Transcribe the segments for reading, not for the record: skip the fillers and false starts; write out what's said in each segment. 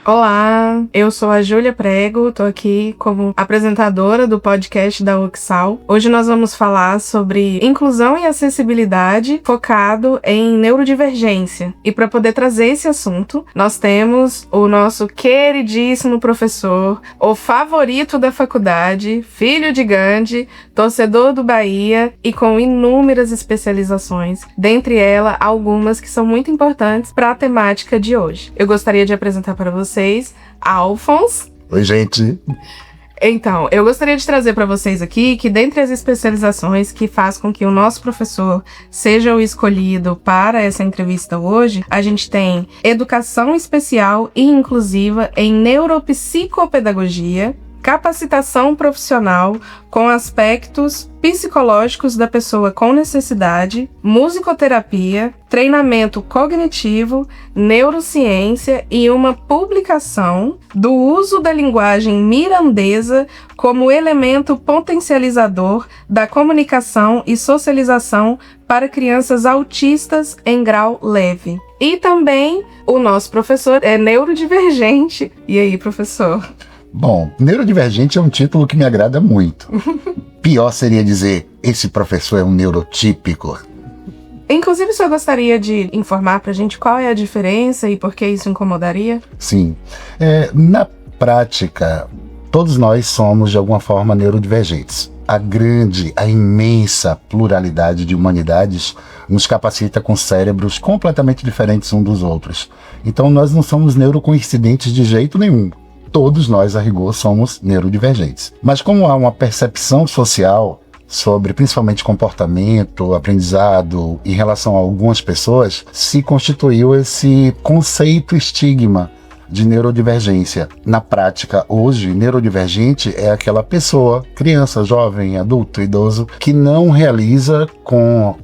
Olá, eu sou a Júlia Prego, tô aqui como apresentadora do podcast da UXAL. Hoje nós vamos falar sobre inclusão e acessibilidade focado em neurodivergência. E para poder trazer esse assunto, nós temos o nosso queridíssimo professor, o favorito da faculdade, filho de Gandhi, torcedor do Bahia e com inúmeras especializações, dentre elas algumas que são muito importantes para a temática de hoje. Eu gostaria de apresentar para vocês Alphonse. Oi, gente. Então, eu gostaria de trazer para vocês aqui que dentre as especializações que faz com que o nosso professor seja o escolhido para essa entrevista hoje, a gente tem Educação Especial e Inclusiva em Neuropsicopedagogia, capacitação profissional com aspectos psicológicos da pessoa com necessidade, musicoterapia, treinamento cognitivo, neurociência e uma publicação do uso da linguagem mirandesa como elemento potencializador da comunicação e socialização para crianças autistas em grau leve. E também o nosso professor é neurodivergente. E aí, professor? Bom, neurodivergente é um título que me agrada muito. Pior seria dizer, esse professor é um neurotípico. Inclusive, o senhor gostaria de informar pra gente qual é a diferença e por que isso incomodaria? Sim. Na prática, todos nós somos, de alguma forma, neurodivergentes. A imensa pluralidade de humanidades nos capacita com cérebros completamente diferentes uns dos outros. Então, nós não somos neurocoincidentes de jeito nenhum. Todos nós, a rigor, somos neurodivergentes. Mas como há uma percepção social sobre, principalmente, comportamento, aprendizado, em relação a algumas pessoas, se constituiu esse conceito-estigma de neurodivergência. Na prática, hoje, neurodivergente é aquela pessoa, criança, jovem, adulto, idoso, que não realiza com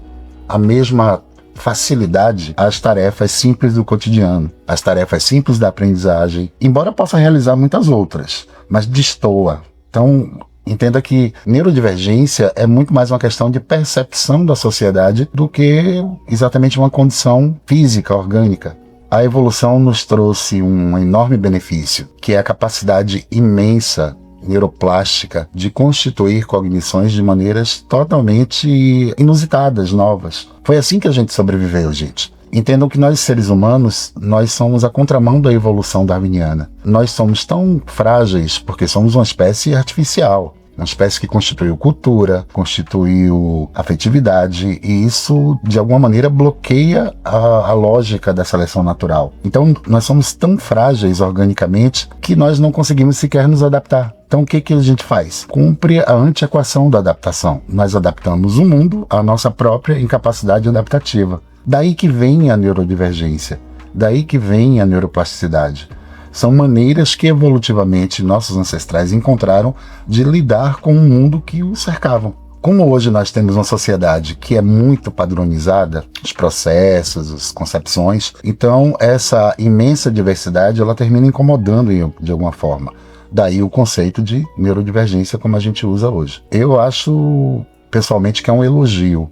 a mesma facilidade as tarefas simples do cotidiano, as tarefas simples da aprendizagem, embora possa realizar muitas outras, mas destoa. Então, entenda que neurodivergência é muito mais uma questão de percepção da sociedade do que exatamente uma condição física, orgânica. A evolução nos trouxe um enorme benefício, que é a capacidade imensa neuroplástica de constituir cognições de maneiras totalmente inusitadas, novas. Foi assim que a gente sobreviveu, gente. Entendam que nós, seres humanos, nós somos a contramão da evolução darwiniana. Nós somos tão frágeis porque somos uma espécie artificial. Uma espécie que constituiu cultura, constituiu afetividade, e isso, de alguma maneira, bloqueia a lógica da seleção natural. Então, nós somos tão frágeis organicamente que nós não conseguimos sequer nos adaptar. Então, o que a gente faz? Cumpre a anti-equação da adaptação. Nós adaptamos o mundo à nossa própria incapacidade adaptativa. Daí que vem a neurodivergência. Daí que vem a neuroplasticidade. São maneiras que evolutivamente nossos ancestrais encontraram de lidar com o mundo que os cercavam. Como hoje nós temos uma sociedade que é muito padronizada, os processos, as concepções, então essa imensa diversidade ela termina incomodando de alguma forma. Daí o conceito de neurodivergência como a gente usa hoje. Eu acho pessoalmente que é um elogio.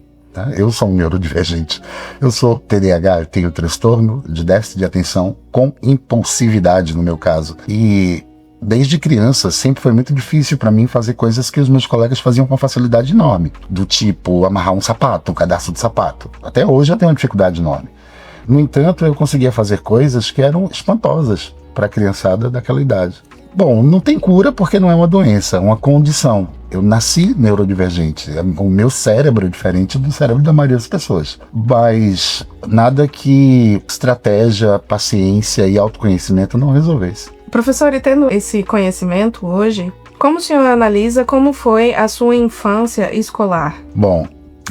Eu sou um neurodivergente. Eu sou TDAH, eu tenho transtorno de déficit de atenção com impulsividade, no meu caso. E desde criança sempre foi muito difícil para mim fazer coisas que os meus colegas faziam com facilidade enorme. Do tipo amarrar um sapato, um cadastro de sapato. Até hoje eu tenho uma dificuldade enorme. No entanto, eu conseguia fazer coisas que eram espantosas para a criançada daquela idade. Bom, não tem cura porque não é uma doença, é uma condição. Eu nasci neurodivergente, o meu cérebro é diferente do cérebro da maioria das pessoas. Mas nada que estratégia, paciência e autoconhecimento não resolvesse. Professor, e tendo esse conhecimento hoje, como o senhor analisa como foi a sua infância escolar? Bom,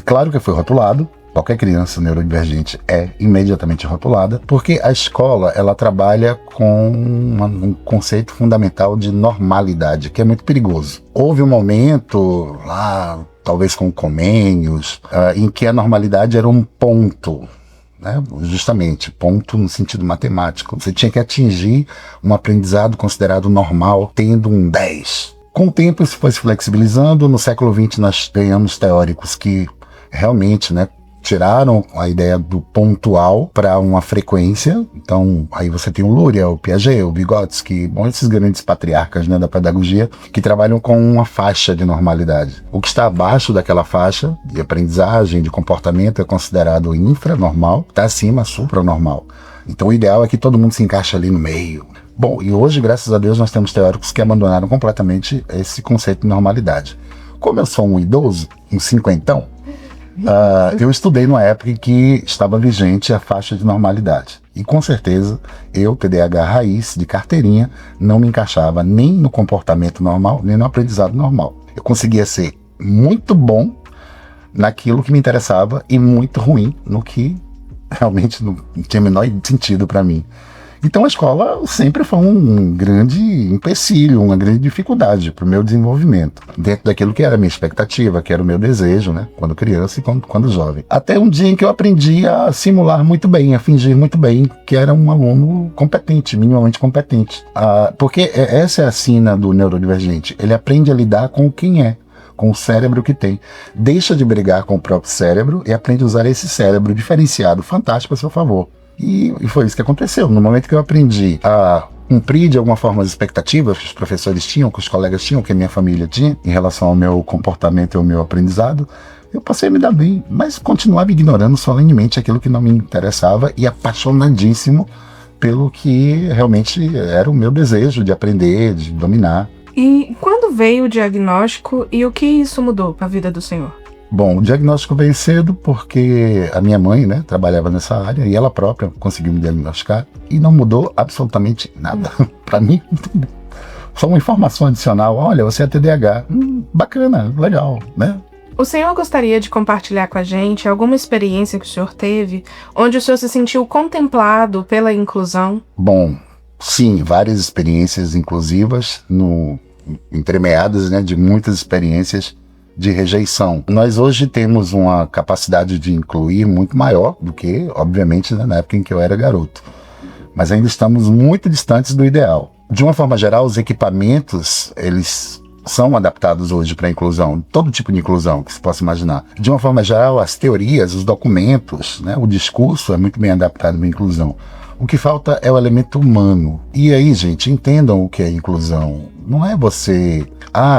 claro que eu fui rotulado. Qualquer criança neurodivergente é imediatamente rotulada, porque a escola ela trabalha com um conceito fundamental de normalidade, que é muito perigoso. Houve um momento lá, talvez com Comênios, em que a normalidade era um ponto, né? Justamente, ponto no sentido matemático. Você tinha que atingir um aprendizado considerado normal, tendo um 10. Com o tempo isso foi se flexibilizando. No século XX nós ganhamos teóricos que realmente, né, tiraram a ideia do pontual para uma frequência. Então, aí você tem o Luria, o Piaget, o Vygotsky, esses grandes patriarcas, né, da pedagogia, que trabalham com uma faixa de normalidade. O que está abaixo daquela faixa de aprendizagem, de comportamento, é considerado infranormal, está acima, supranormal. Então, o ideal é que todo mundo se encaixe ali no meio. Bom, e hoje, graças a Deus, nós temos teóricos que abandonaram completamente esse conceito de normalidade. Como eu sou um idoso, um cinquentão, eu estudei numa época em que estava vigente a faixa de normalidade. E com certeza, eu, TDAH raiz, de carteirinha, não me encaixava nem no comportamento normal, nem no aprendizado normal. Eu conseguia ser muito bom naquilo que me interessava e muito ruim no que realmente não tinha o menor sentido para mim. Então a escola sempre foi um grande empecilho, uma grande dificuldade para o meu desenvolvimento, dentro daquilo que era a minha expectativa, que era o meu desejo, né, quando criança e quando jovem. Até um dia em que eu aprendi a simular muito bem, a fingir muito bem que era um aluno competente, minimamente competente. Porque essa é a sina do neurodivergente, ele aprende a lidar com quem é, com o cérebro que tem. Deixa de brigar com o próprio cérebro e aprende a usar esse cérebro diferenciado, fantástico a seu favor. E foi isso que aconteceu. No momento que eu aprendi a cumprir de alguma forma as expectativas que os professores tinham, que os colegas tinham, que a minha família tinha, em relação ao meu comportamento e ao meu aprendizado, eu passei a me dar bem, mas continuava ignorando solenemente aquilo que não me interessava e apaixonadíssimo pelo que realmente era o meu desejo de aprender, de dominar. E quando veio o diagnóstico e o que isso mudou para a vida do senhor? Bom, o diagnóstico veio cedo porque a minha mãe, né, trabalhava nessa área e ela própria conseguiu me diagnosticar e não mudou absolutamente nada. Para mim, só uma informação adicional. Olha, você é TDAH. Bacana, legal, né? O senhor gostaria de compartilhar com a gente alguma experiência que o senhor teve, onde o senhor se sentiu contemplado pela inclusão? Bom, sim, várias experiências inclusivas, entremeadas, né, de muitas experiências de rejeição. Nós hoje temos uma capacidade de incluir muito maior do que, obviamente, né, na época em que eu era garoto. Mas ainda estamos muito distantes do ideal. De uma forma geral, os equipamentos, eles são adaptados hoje para a inclusão, todo tipo de inclusão que se possa imaginar. De uma forma geral, as teorias, os documentos, né, o discurso é muito bem adaptado para a inclusão. O que falta é o elemento humano. E aí, gente, entendam o que é inclusão. Não é você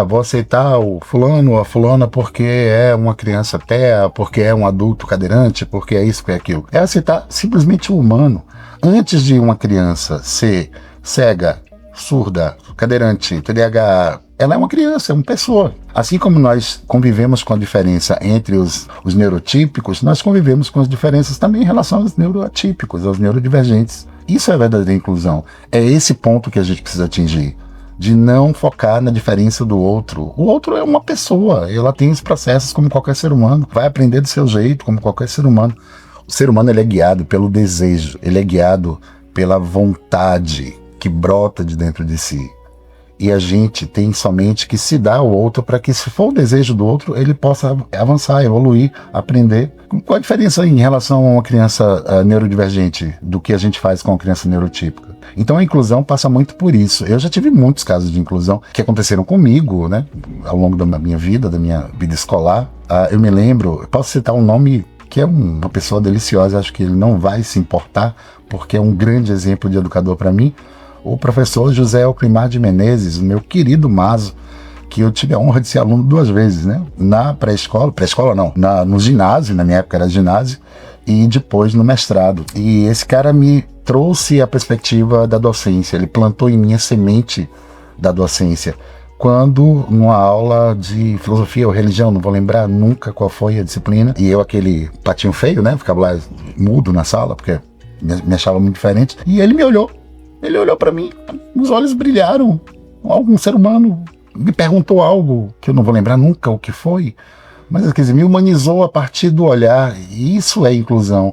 vou aceitar o fulano ou a fulana porque é uma criança TEA, porque é um adulto cadeirante, porque é isso, porque é aquilo. É aceitar simplesmente o humano. Antes de uma criança ser cega, surda, cadeirante, TDAH, ela é uma criança, é uma pessoa. Assim como nós convivemos com a diferença entre os neurotípicos, nós convivemos com as diferenças também em relação aos neuroatípicos, aos neurodivergentes. Isso é a verdadeira inclusão. É esse ponto que a gente precisa atingir, de não focar na diferença do outro. O outro é uma pessoa, ela tem os processos como qualquer ser humano, vai aprender do seu jeito como qualquer ser humano. O ser humano, ele é guiado pelo desejo, ele é guiado pela vontade que brota de dentro de si. E a gente tem somente que se dar ao outro para que, se for o desejo do outro, ele possa avançar, evoluir, aprender. Qual a diferença em relação a uma criança neurodivergente do que a gente faz com uma criança neurotípica? Então a inclusão passa muito por isso. Eu já tive muitos casos de inclusão que aconteceram comigo, né, ao longo da minha vida escolar. Eu me lembro, eu posso citar um nome que é uma pessoa deliciosa, acho que ele não vai se importar, porque é um grande exemplo de educador para mim. O professor José Elclimar de Menezes, o meu querido Mazo, que eu tive a honra de ser aluno 2 vezes, né? Na pré-escola não, no ginásio, na minha época era ginásio, e depois no mestrado. E esse cara me trouxe a perspectiva da docência, ele plantou em mim a semente da docência. Quando, numa aula de filosofia ou religião, não vou lembrar nunca qual foi a disciplina, e eu, aquele patinho feio, né? Ficava lá mudo na sala, porque me achava muito diferente, e ele me olhou. Ele olhou para mim, os olhos brilharam. Algum ser humano me perguntou algo que eu não vou lembrar nunca o que foi, mas quer dizer, me humanizou a partir do olhar, e isso é inclusão.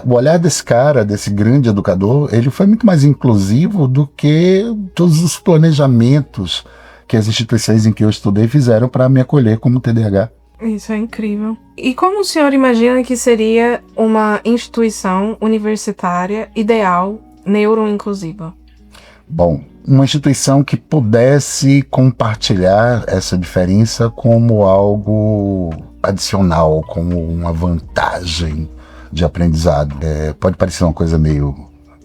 O olhar desse cara, desse grande educador, ele foi muito mais inclusivo do que todos os planejamentos que as instituições em que eu estudei fizeram para me acolher como TDAH. Isso é incrível. E como o senhor imagina que seria uma instituição universitária ideal neuroinclusiva? Bom, uma instituição que pudesse compartilhar essa diferença como algo adicional, como uma vantagem de aprendizado. Pode parecer uma coisa meio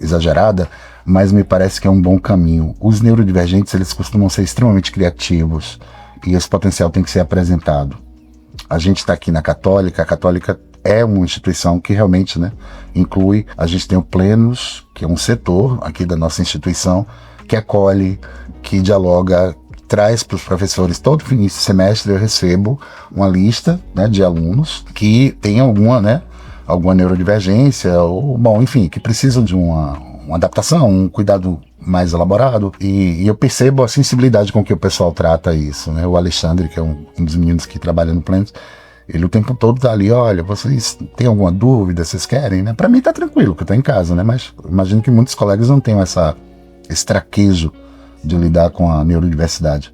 exagerada, mas me parece que é um bom caminho. Os neurodivergentes, eles costumam ser extremamente criativos e esse potencial tem que ser apresentado. A gente está aqui na Católica, a Católica é uma instituição que realmente, né, inclui, a gente tem o Plenos, que é um setor aqui da nossa instituição, que acolhe, que dialoga, traz para os professores. Todo início de semestre eu recebo uma lista, né, de alunos que tem alguma neurodivergência, ou, bom, enfim, que precisam de uma adaptação, um cuidado mais elaborado, e eu percebo a sensibilidade com que o pessoal trata isso, né? O Alexandre, que é um dos meninos que trabalha no Plenos, ele o tempo todo tá ali, olha, vocês têm alguma dúvida, vocês querem, né? Pra mim tá tranquilo, que eu tô em casa, né? Mas imagino que muitos colegas não tenham esse traquejo de lidar com a neurodiversidade.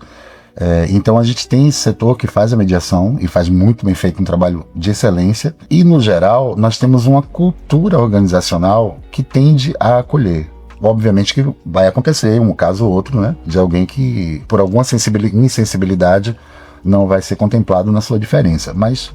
Então a gente tem esse setor que faz a mediação e faz muito bem feito um trabalho de excelência, e no geral nós temos uma cultura organizacional que tende a acolher. Obviamente que vai acontecer um caso ou outro, né, de alguém que por alguma insensibilidade não vai ser contemplado na sua diferença, mas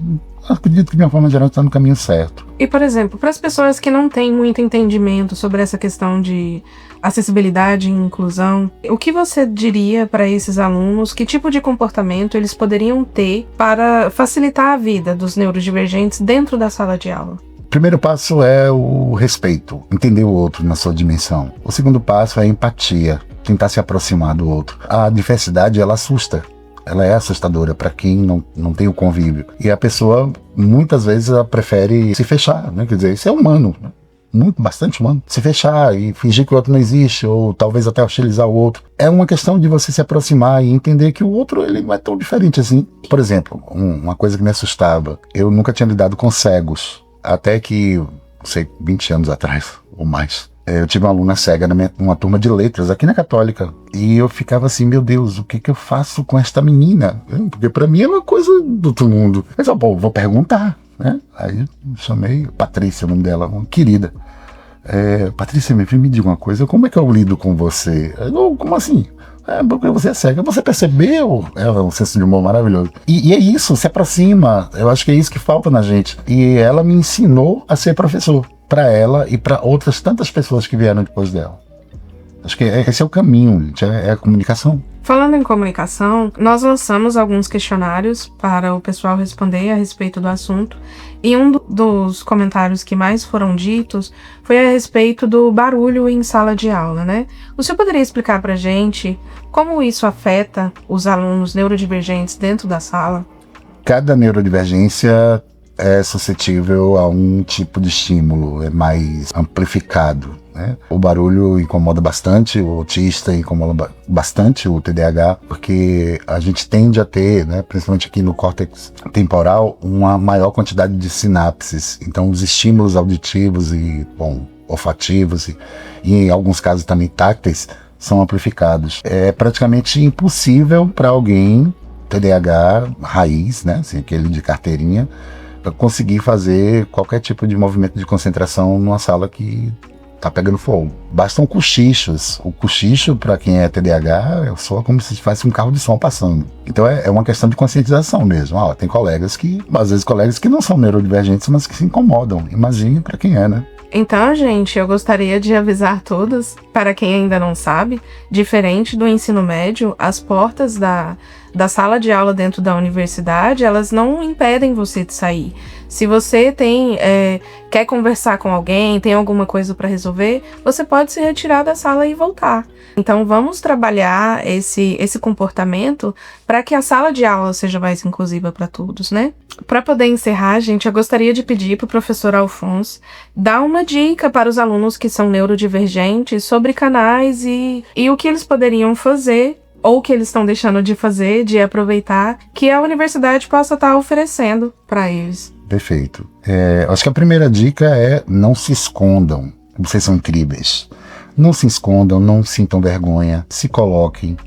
acredito que de uma forma geral está no caminho certo. E, por exemplo, para as pessoas que não têm muito entendimento sobre essa questão de acessibilidade e inclusão, o que você diria para esses alunos? Que tipo de comportamento eles poderiam ter para facilitar a vida dos neurodivergentes dentro da sala de aula? O primeiro passo é o respeito, entender o outro na sua dimensão. O segundo passo é a empatia, tentar se aproximar do outro. A diversidade, ela assusta. Ela é assustadora para quem não tem o convívio. E a pessoa, muitas vezes, ela prefere se fechar, né? Quer dizer, isso é humano, né? Bastante humano. Se fechar e fingir que o outro não existe, ou talvez até hostilizar o outro. É uma questão de você se aproximar e entender que o outro, ele não é tão diferente assim. Por exemplo, uma coisa que me assustava, eu nunca tinha lidado com cegos, até que, não sei, 20 anos atrás, ou mais. Eu tive uma aluna cega numa turma de letras aqui na Católica, e eu ficava assim, meu Deus, o que eu faço com esta menina? Porque pra mim é uma coisa do outro mundo. Mas eu vou perguntar, né? Aí chamei Patrícia, o nome dela, uma querida. Patrícia, me diga uma coisa, como é que eu lido com você? Como assim? Porque você é cega. Você percebeu? É um senso de humor maravilhoso. E é isso, se aproxima. Eu acho que é isso que falta na gente. E ela me ensinou a ser professor, para ela e para outras tantas pessoas que vieram depois dela. Acho que esse é o caminho, gente, é a comunicação. Falando em comunicação, nós lançamos alguns questionários para o pessoal responder a respeito do assunto, e um dos comentários que mais foram ditos foi a respeito do barulho em sala de aula, né? O senhor poderia explicar pra gente como isso afeta os alunos neurodivergentes dentro da sala? Cada neurodivergência é suscetível a um tipo de estímulo, é mais amplificado, né? O barulho incomoda bastante, o autista incomoda bastante o TDAH, porque a gente tende a ter, né, principalmente aqui no córtex temporal, uma maior quantidade de sinapses. Então os estímulos auditivos e, olfativos e em alguns casos também tácteis são amplificados. É praticamente impossível para alguém TDAH raiz, né, assim, aquele de carteirinha, conseguir fazer qualquer tipo de movimento de concentração numa sala que tá pegando fogo. Bastam cochichos. O cochicho, para quem é TDAH, soa como se fosse um carro de som passando. Então é uma questão de conscientização mesmo. Tem colegas às vezes colegas que não são neurodivergentes, mas que se incomodam. Imagine para quem é, né? Então, gente, eu gostaria de avisar todos, para quem ainda não sabe, diferente do ensino médio, as portas da sala de aula dentro da universidade, elas não impedem você de sair. Se você quer conversar com alguém, tem alguma coisa para resolver, você pode se retirar da sala e voltar. Então vamos trabalhar esse comportamento para que a sala de aula seja mais inclusiva para todos, né? Para poder encerrar, gente, eu gostaria de pedir para o professor Alfonso dar uma dica para os alunos que são neurodivergentes sobre canais e o que eles poderiam fazer, ou que eles estão deixando de fazer, de aproveitar, que a universidade possa estar oferecendo para eles. Perfeito. Acho que a primeira dica é: não se escondam. Vocês são incríveis. Não se escondam, não sintam vergonha. Se coloquem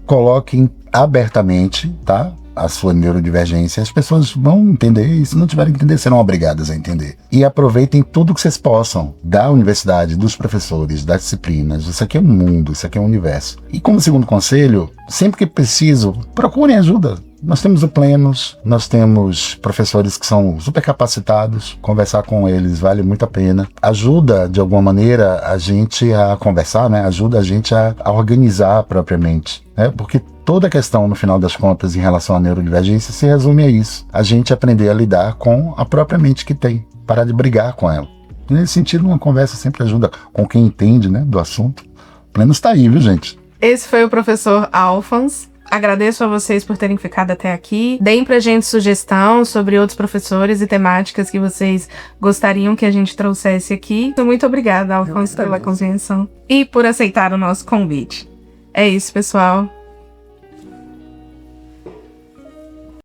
abertamente, tá? A sua neurodivergência. As pessoas vão entender, e se não tiverem que entender, serão obrigadas a entender. E aproveitem tudo que vocês possam, da universidade, dos professores, das disciplinas. Isso aqui é um mundo, isso aqui é um universo. E como segundo conselho, sempre que preciso, procurem ajuda. Nós temos o Plenos, nós temos professores que são super capacitados, conversar com eles vale muito a pena. Ajuda, de alguma maneira, a gente a conversar, né? Ajuda a gente a organizar propriamente, né? Porque toda a questão, no final das contas, em relação à neurodivergência, se resume a isso. A gente aprender a lidar com a própria mente que tem, parar de brigar com ela. E nesse sentido, uma conversa sempre ajuda com quem entende, né, do assunto. O Plenos está aí, viu, gente? Esse foi o professor Alphonse. Agradeço a vocês por terem ficado até aqui. Deem pra gente sugestão sobre outros professores e temáticas que vocês gostariam que a gente trouxesse aqui. Muito obrigada, Alphonse, pela compreensão e por aceitar o nosso convite. É isso, pessoal.